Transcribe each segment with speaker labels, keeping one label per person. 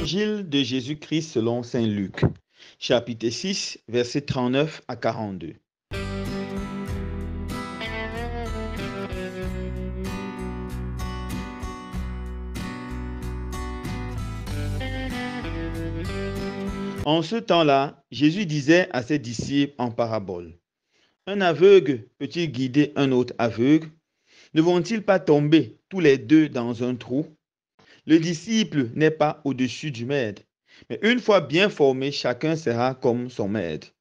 Speaker 1: Évangile de Jésus-Christ selon saint Luc, chapitre 6, versets 39 à 42. En ce temps-là, Jésus disait à ses disciples en parabole: un aveugle peut-il guider un autre aveugle? Ne vont-ils pas tomber tous les deux dans un trou? Le disciple n'est pas au-dessus du maître, mais une fois bien formé, chacun sera comme son maître.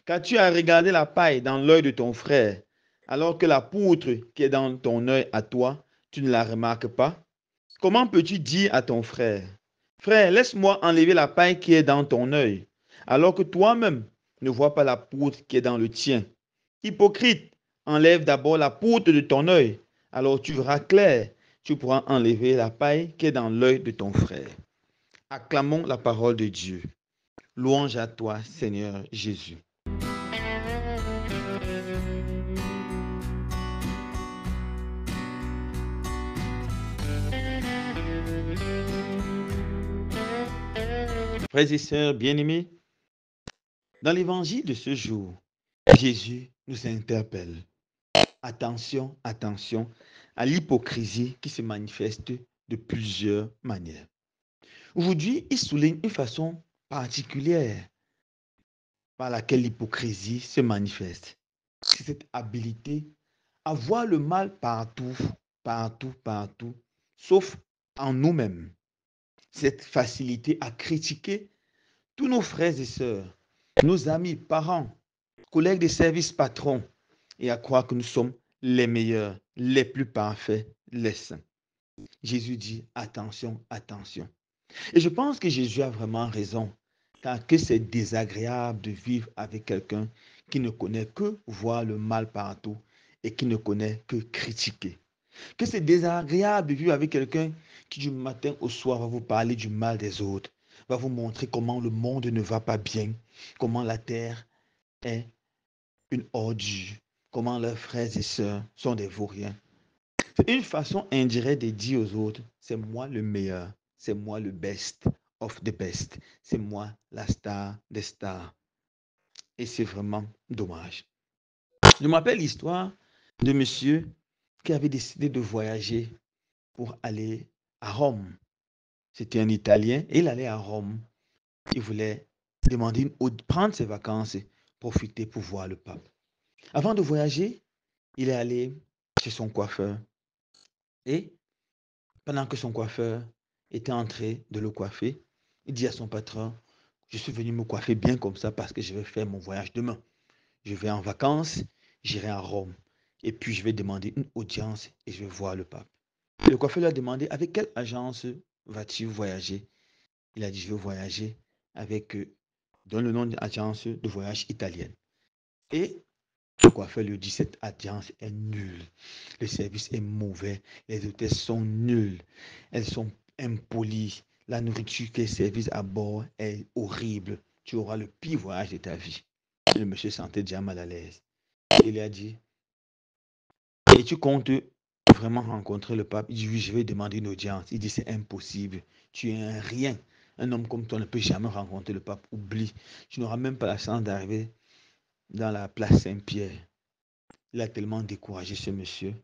Speaker 1: Qu'as-tu à regarder la paille dans l'œil de ton frère, alors que la poutre qui est dans ton œil à toi, tu ne la remarques pas? Comment peux-tu dire à ton frère: frère, laisse-moi enlever la paille qui est dans ton œil, alors que toi-même ne vois pas la poutre qui est dans le tien? Hypocrite, enlève d'abord la poutre de ton œil, alors tu verras clair, tu pourras enlever la paille qui est dans l'œil de ton frère. Acclamons la parole de Dieu. Louange à toi, Seigneur Jésus. Frères et sœurs bien-aimés, dans l'évangile de ce jour, Jésus nous interpelle. Attention, attention à l'hypocrisie qui se manifeste de plusieurs manières. Aujourd'hui, il souligne une façon particulière par laquelle l'hypocrisie se manifeste. C'est cette habilité à voir le mal partout, partout, partout, sauf en nous-mêmes. Cette facilité à critiquer tous nos frères et sœurs, nos amis, parents, collègues de service, patrons, et à croire que nous sommes les meilleurs, les plus parfaits, les saints. Jésus dit attention, attention. Et je pense que Jésus a vraiment raison, car que c'est désagréable de vivre avec quelqu'un qui ne connaît que voir le mal partout et qui ne connaît que critiquer. Que c'est désagréable de vivre avec quelqu'un qui du matin au soir va vous parler du mal des autres, va vous montrer comment le monde ne va pas bien, comment la terre est une ordure, comment leurs frères et sœurs sont des vauriens. C'est une façon indirecte de dire aux autres, c'est moi le meilleur, c'est moi le best of the best, c'est moi la star des stars. Et c'est vraiment dommage. Je me rappelle l'histoire de monsieur qui avait décidé de voyager pour aller à Rome. C'était un Italien et il allait à Rome. Il voulait prendre ses vacances, profiter pour voir le pape. Avant de voyager, il est allé chez son coiffeur. Et pendant que son coiffeur était en train de le coiffer, il dit à son patron: je suis venu me coiffer bien comme ça parce que je vais faire mon voyage demain. Je vais en vacances, j'irai à Rome. Et puis je vais demander une audience et je vais voir le pape. Le coiffeur lui a demandé: avec quelle agence vas-tu voyager? Il a dit: je vais voyager avec, donne le nom d'une agence de voyage italienne. Et le coiffeur lui dit: cette agence est nulle. Le service est mauvais. Les hôtesses sont nulles. Elles sont impolies. La nourriture qui est servie à bord est horrible. Tu auras le pire voyage de ta vie. Et le monsieur sentait déjà mal à l'aise. Il lui a dit: et tu comptes vraiment rencontrer le pape? Il dit: oui, je vais demander une audience. Il dit: c'est impossible. Tu es un rien. Un homme comme toi ne peut jamais rencontrer le pape. Oublie. Tu n'auras même pas la chance d'arriver dans la place Saint-Pierre. Il a tellement découragé ce monsieur.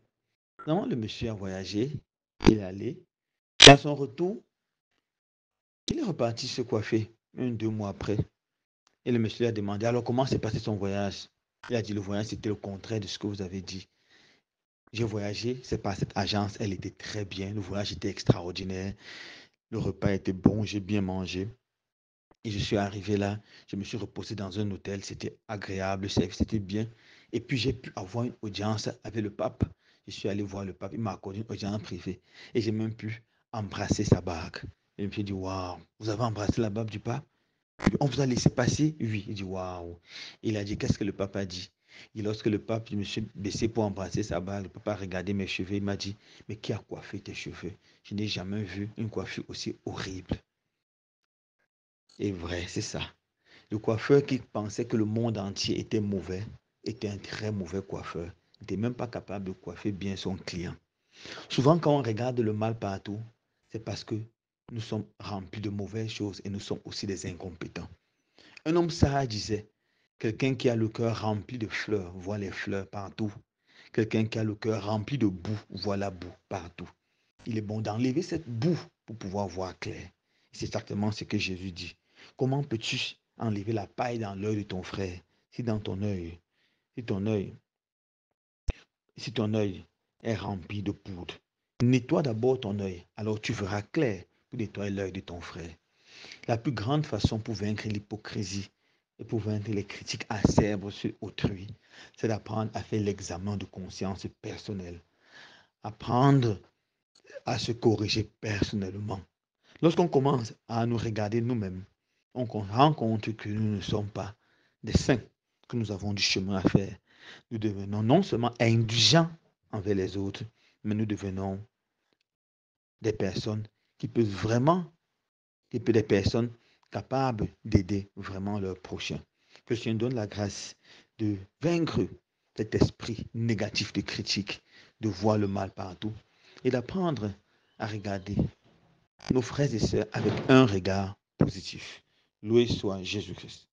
Speaker 1: Normalement, le monsieur a voyagé. Il est allé. À son retour, il est reparti se coiffer 2 mois après. Et le monsieur lui a demandé: alors comment s'est passé son voyage? Il a dit: le voyage c'était le contraire de ce que vous avez dit. J'ai voyagé, c'est par cette agence, elle était très bien. Le voyage était extraordinaire. Le repas était bon, j'ai bien mangé. Et je suis arrivé là, je me suis reposé dans un hôtel, c'était agréable, le service était bien. Et puis j'ai pu avoir une audience avec le pape. Je suis allé voir le pape, il m'a accordé une audience privée. Et j'ai même pu embrasser sa bague. Et je me suis dit: waouh, vous avez embrassé la bague du pape? On vous a laissé passer? Oui. Il dit: waouh. Il a dit: qu'est-ce que le pape a dit? Et lorsque le pape, je me suis baissé pour embrasser sa bague, le pape a regardé mes cheveux, il m'a dit: mais qui a coiffé tes cheveux? Je n'ai jamais vu une coiffure aussi horrible. Et vrai, c'est ça. Le coiffeur qui pensait que le monde entier était mauvais était un très mauvais coiffeur. Il n'était même pas capable de coiffer bien son client. Souvent, quand on regarde le mal partout, c'est parce que nous sommes remplis de mauvaises choses et nous sommes aussi des incompétents. Un homme sage disait, quelqu'un qui a le cœur rempli de fleurs voit les fleurs partout. Quelqu'un qui a le cœur rempli de boue voit la boue partout. Il est bon d'enlever cette boue pour pouvoir voir clair. C'est exactement ce que Jésus dit. Comment peux-tu enlever la paille dans l'œil de ton frère si dans ton œil, si ton œil, si ton œil est rempli de poudre? Nettoie d'abord ton œil, alors tu verras clair pour nettoyer l'œil de ton frère. La plus grande façon pour vaincre l'hypocrisie et pour vaincre les critiques acerbes sur autrui, c'est d'apprendre à faire l'examen de conscience personnel. Apprendre à se corriger personnellement. Lorsqu'on commence à nous regarder nous-mêmes, on rend compte que nous ne sommes pas des saints, que nous avons du chemin à faire. Nous devenons non seulement indulgents envers les autres, mais nous devenons des personnes qui peuvent vraiment, des personnes capables d'aider vraiment leur prochain. Que je te donne la grâce de vaincre cet esprit négatif de critique, de voir le mal partout et d'apprendre à regarder nos frères et sœurs avec un regard positif. Loué soit Jésus-Christ.